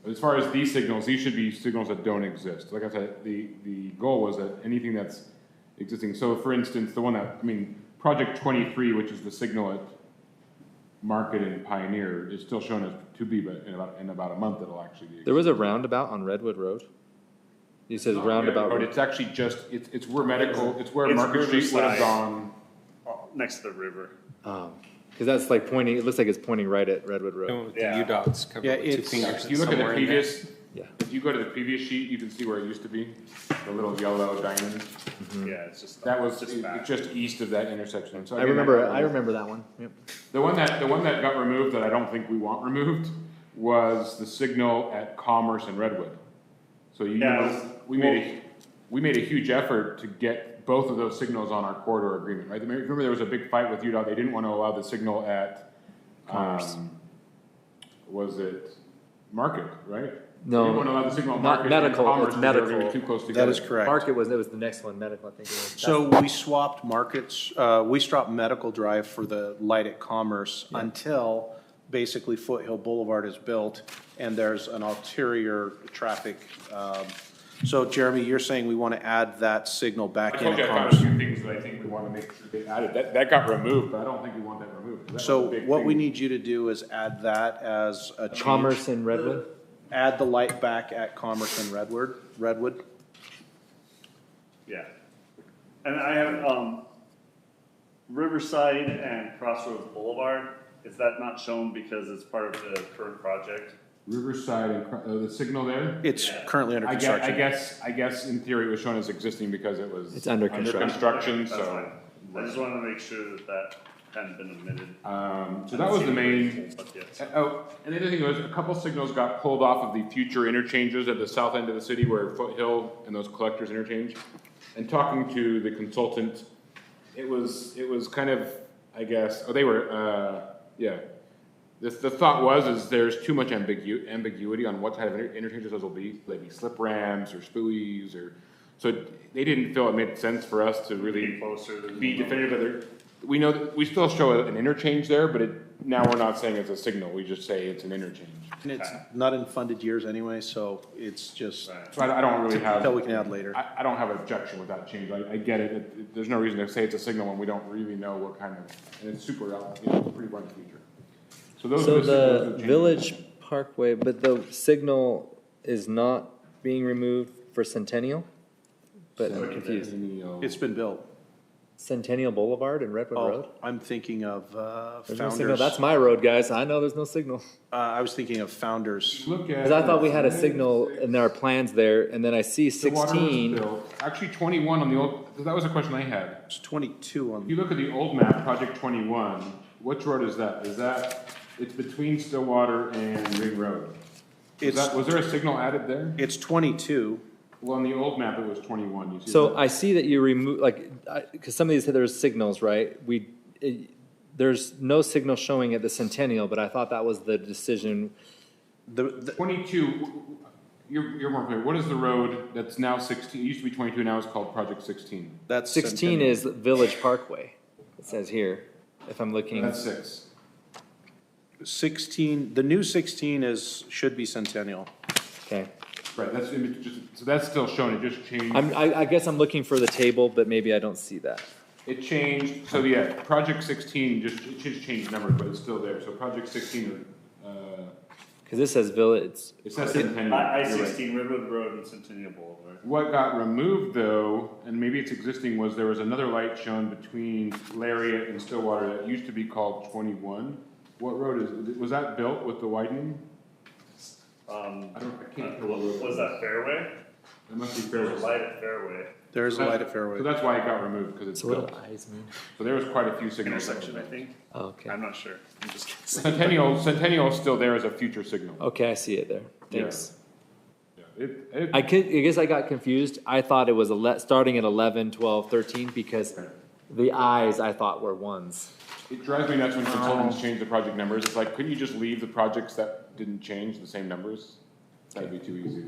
As far as these signals, these should be signals that don't exist. Like I said, the goal was that anything that's existing. So for instance, the one that, Project 23, which is the signal at Market and Pioneer, is still shown as to be, but in about a month it'll actually be. There was a roundabout on Redwood Road? You said roundabout. But it's actually just, it's where Market Street would have gone. Next to the river. Because that's like pointing, it looks like it's pointing right at Redwood Road. The UDOT's covered with 2 fingers. If you look at the previous, Yeah. if you go to the previous sheet, you can see where it used to be, the little yellow diamond. Yeah, it's just. That was, just back. it's just east of that intersection. So I again, remember that one. Yep. The one that got removed that I don't think we want removed was the signal at Commerce and Redwood. So we made a huge effort to get both of those signals on our corridor agreement, right? Remember there was a big fight with UDOT. They didn't want to allow the signal at, was it Market, right? No, They didn't want to allow the signal at not Market medical, and Commerce it's because they were medical. gonna be too close together. That is correct. Market was the next one, medical, I think it was. So we swapped Markets, we swapped Medical Drive for the light at Commerce until basically Foothill Boulevard is built and there's an ulterior traffic. So Jeremy, you're saying we want to add that signal back in I told you at I found a Commerce? few things that I think we want to make sure they added. That got removed, but I don't think we want that removed. 'Cause that was So a big what thing. we need you to do is add that as a change. Commerce and Redwood? Add the light back at Commerce and Redwood. Yeah. And I have, Riverside and Crossroads Boulevard, is that not shown because it's part of the current project? Riverside and the signal there? It's currently under I construction. guess in theory it was shown as existing because it was. It's under construction. construction, That's so. fine. I just wanted to make sure that hadn't been omitted. So that was the main. But yes. Oh, and the other thing was a couple signals got pulled off of the future interchanges at the south end of the city where Foothill and those collectors interchange. And talking to the consultant, it was kind of, I guess, they were, yeah. The thought is there's too much ambiguity on what type of interchanges those will be. Maybe slip rams or spuies or, so they didn't feel it made sense for us to really be definitive. We know that we still show an interchange there, but now we're not saying it's a signal. We just say it's an interchange. And it's not in funded years anyway, so it's just, So I don't really have. that we can add later. I don't have an objection with that change. I get it. There's no reason to say it's a signal when we don't really know what kind of, and it's super, pretty bright future. So those So are the changes. Village Parkway, but the signal is not being removed for Centennial? But I'm confused. It's been built. Centennial Boulevard and Redwood Road? I'm thinking of There's no signal. Founders. That's my road, guys. I know there's no signal. I was thinking of Founders. Look at. Because I thought we had a signal in our plans there, and then I see The water was 16. built. Actually, 21 on the old, that was a question I had. It's 22 If on, you look at the old map, Project 21, which road is that? It's between Stillwater and Ring Road. Was there a signal added there? it's 22. Well, on the old map, it was 21. You see So that? I see that you remove, because some of these, there's signals, right? There's no signal showing at the Centennial, but I thought that was the decision. 22, you're more familiar. What is the road that's now 16? It used to be 22, now it's called Project 16. That's 16 Centennial. is Village Parkway, it says here, if I'm looking. That's 6. 16, the new 16 should be Centennial. Okay. Right, so that's still shown, it just changed. I guess I'm looking for the table, but maybe I don't see that. It changed, so yeah, Project 16, it just changed numbers, but it's still there. So Project 16, Because this says Village. it says Centennial. I-16, Redwood Road and Centennial Boulevard. What got removed though, and maybe it's existing, was there was another light shown between Lariat and Stillwater that used to be called 21. What road was that built with the widening? I can't tell what road. Was that Fairway? It must be There's Fairway. a light at Fairway. There's a light at Fairway. So that's why it got removed, because it's So what built. do eyes mean? So there was quite a few signals. Intersection, I think. Oh, okay. I'm not sure. I'm just kidding. Centennial is still there as a future signal. Okay, I see it there. Thanks. Yeah. I guess I got confused. I thought it was starting at 11, 12, 13 because the eyes I thought were ones. It drives me nuts when consultants change the project numbers. It's like, couldn't you just leave the projects that didn't change the same numbers? That'd be too easy.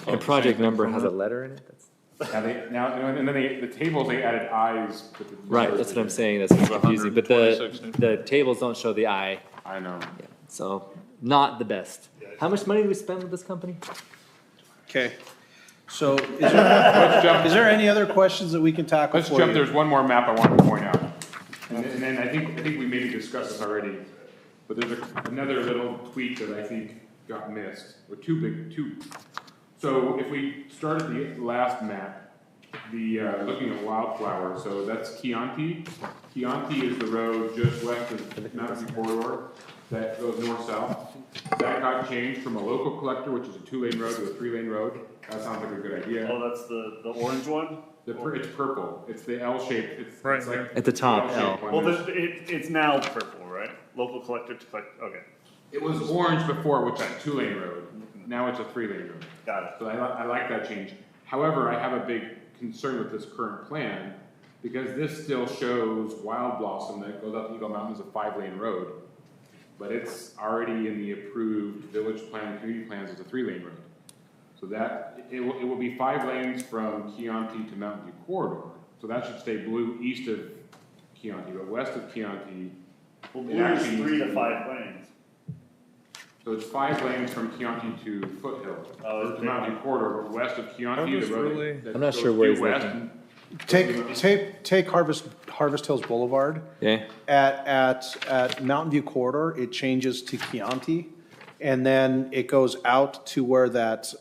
And project number has a letter in it? And then the tables, they added eyes. But the Right, numbers that's what I'm didn't. saying. That's confusing. But the tables don't show the eye. I know. Yeah, so not the best. How much money do we spend with this company? Okay. So is there any other questions that we can tackle Let's for jump, you? there's one more map I wanted to point out. And then I think we maybe discussed this already, but there's another little tweak that I think got missed, or two. So if we start at the last map, looking at Wildflower, so that's Chianti. Chianti is the road just west of Mountain View Corridor that goes north-south. That got changed from a local collector, which is a 2-lane road, to a 3-lane road. That sounds like a good idea. Oh, that's the orange one? It's purple. It's the L shape. It's like At the top, L-shaped L. one. Well, it's now purple, right? Local collector to collect, okay, It was orange before, which is a 2-lane road. Now it's a 3-lane road. got it. So I like that change. However, I have a big concern with this current plan because this still shows Wild Blossom that goes up to Eagle Mountain as a 5-lane road. But it's already in the approved village plan, community plans as a 3-lane road. So that, it will be 5 lanes from Chianti to Mountain View Corridor. So that should stay blue east of Chianti, but west of Chianti. Well, it blue is actually 3 needs to be- 5 lanes. So it's 5 lanes from Chianti to Foothill, Oh, or to Mountain View Corridor, but west of Chianti, the road that I'm not goes sure where due he's west. looking. Take Harvest Hills Boulevard. Okay. At Mountain View Corridor, it changes to Chianti, and then it goes out to where that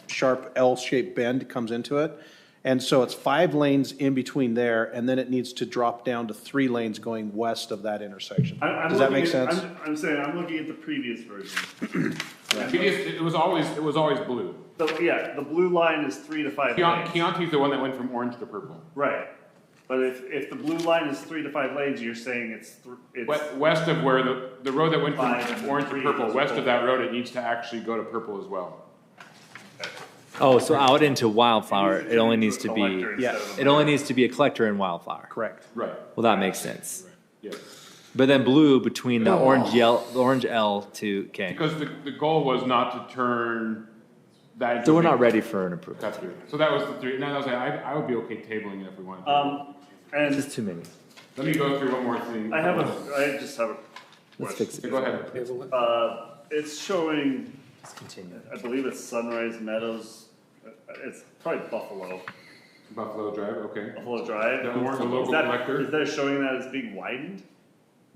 sharp L-shaped bend comes into it. And so it's 5 lanes in between there, and then it needs to drop down to 3 lanes going west of that intersection. Does that make sense? I'm saying, I'm looking at the previous version. It was always blue. So, yeah, the blue line is 3 to 5 lanes. Chianti's the one that went from orange to purple. Right. But if the blue line is 3 to 5 lanes, you're saying it's West of where the road that went Five from and orange to three purple, is west purple. of that road, it needs to actually go to purple as well. Oh, so out into Wildflower, it only needs to be, Collector instead of a- it only needs to be a collector in Wildflower. Correct. Right. Well, that makes sense. Yes. But then blue between the orange L to K. Because the goal was not to turn that. So we're not ready for an approval. Cut through. So that was the three. Now I was like, I would be okay tabling it if we wanted to. And Just too many. Let me go through one more thing. I just have a Let's question. fix it. Go ahead. It's showing, Let's continue. I believe it's Sunrise Meadows. It's probably Buffalo Drive, okay. Drive. The local collector? Is that showing that as being widened?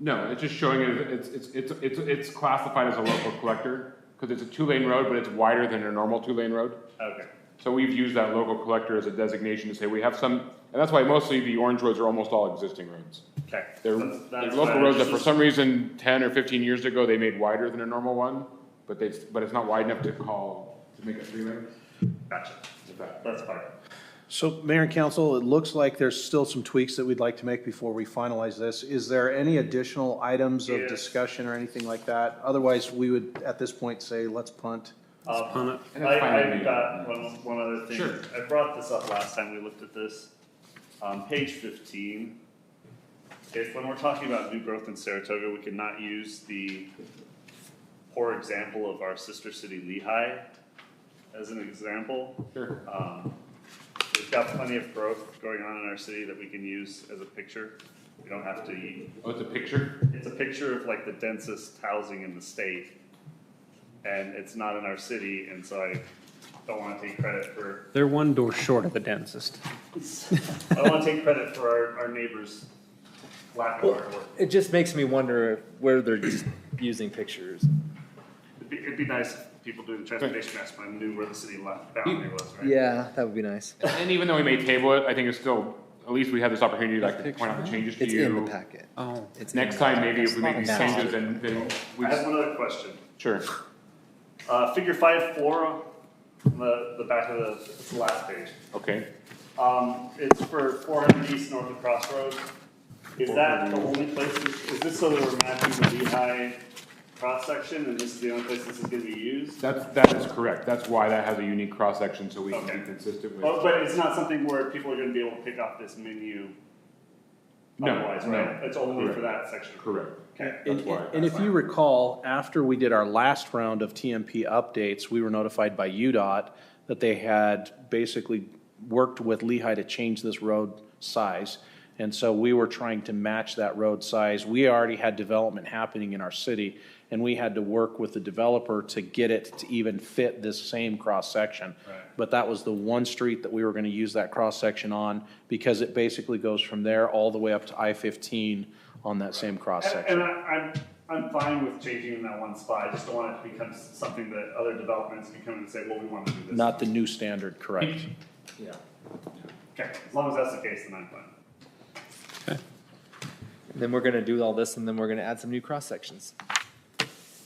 No, it's just showing it's classified as a local collector because it's a 2-lane road, but it's wider than a normal 2-lane road. Okay. So we've used that local collector as a designation to say we have some, and that's why mostly the orange roads are almost all existing roads. Okay. They're local fine. roads that for some reason 10 or 15 years ago they made wider than a normal one, but it's not wide enough to make it 3-lane. Gotcha. That's fine. So, Mayor and Council, it looks like there's still some tweaks that we'd like to make before we finalize this. Is there any additional items of Yes. discussion or anything like that? Otherwise, we would, at this point, say, let's punt. I've got one other thing. Sure. I brought this up last time we looked at this. Page 15. If when we're talking about new growth in Saratoga, we cannot use the poor example of our sister city Lehigh as an example. Sure. We've got plenty of growth going on in our city that we can use as a picture. We don't have to. Oh, it's a picture? It's a picture of like the densest housing in the state. And it's not in our city, and so I don't want to take credit for, They're one door short of the densest. I don't want to take credit for our neighbors' lack of hard work. It just makes me wonder where they're just using pictures. It'd be nice if people doing the transportation maps plan knew where the city boundary was, right? Yeah, that would be nice. And even though we may table it, I think it's still, at least we have this opportunity to point out the changes to It's you. in the packet. Oh. It's Next in the time, packet. maybe if we make these Now. changes, then we, I have one other question. sure. Figure 5-4, the back of it's the last page. Okay. It's for 400 East north of Crossroads. Is that the only place, is this so that we're matching the Lehigh cross-section, and this is the only place this is gonna be used? That is correct. That's why that has a unique cross-section, so we can Okay. be consistent with. Oh, but it's not something where people are gonna be able to pick off this menu No, otherwise, no. right? It's only Correct. for that section. Correct. Okay. That's why. And if you recall, after we did our last round of TMP updates, we were notified by UDOT that they had basically worked with Lehigh to change this road size. And so we were trying to match that road size. We already had development happening in our city, and we had to work with the developer to get it to even fit this same cross-section. Right. But that was the one street that we were gonna use that cross-section on, because it basically goes from there all the way up to I-15 on that same cross-section. And I'm fine with changing in that one spot. I just don't want it to become something that other developments can come in and say, well, we want to do this. Not the new standard, correct? Yeah. Okay, as long as that's the case, then I'm fine. Then we're gonna do all this and then we're gonna add some new cross sections.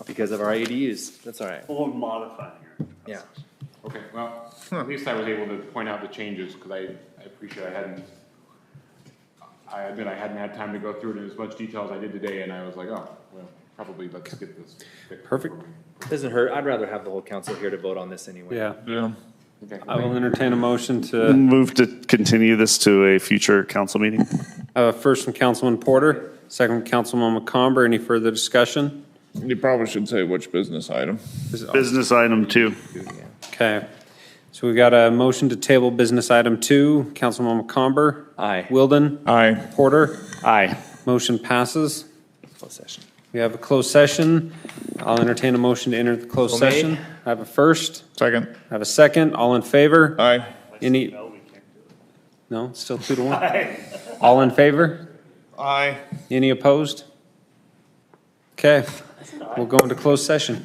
Because of our ADUs. That's all right. We'll modify here. Yeah. Okay, well, at least I was able to point out the changes, because I appreciate I admit I hadn't had time to go through it in as much detail as I did today, and I was like, oh, well, probably let's get this fixed. Perfect. Doesn't hurt. I'd rather have the whole council here to vote on this anyway. Yeah. Yeah. Okay. I will entertain a motion to, Move to continue this to a future council meeting. first from Councilman Porter, second from Councilman McComber. Any further discussion? You probably should say which business item. Business item 2. Okay. So we got a motion to table business item 2. Councilman McComber. Aye. Wilden. Aye. Porter. Aye. Motion passes. Closed session. We have a closed session. I'll entertain a motion to enter the closed So made. session. I have a first. Second. I have a second. All in favor? Aye. Any? No, we can't do it. No, it's still 2-1. All in favor? Aye. Any opposed? Okay, we'll go into closed session.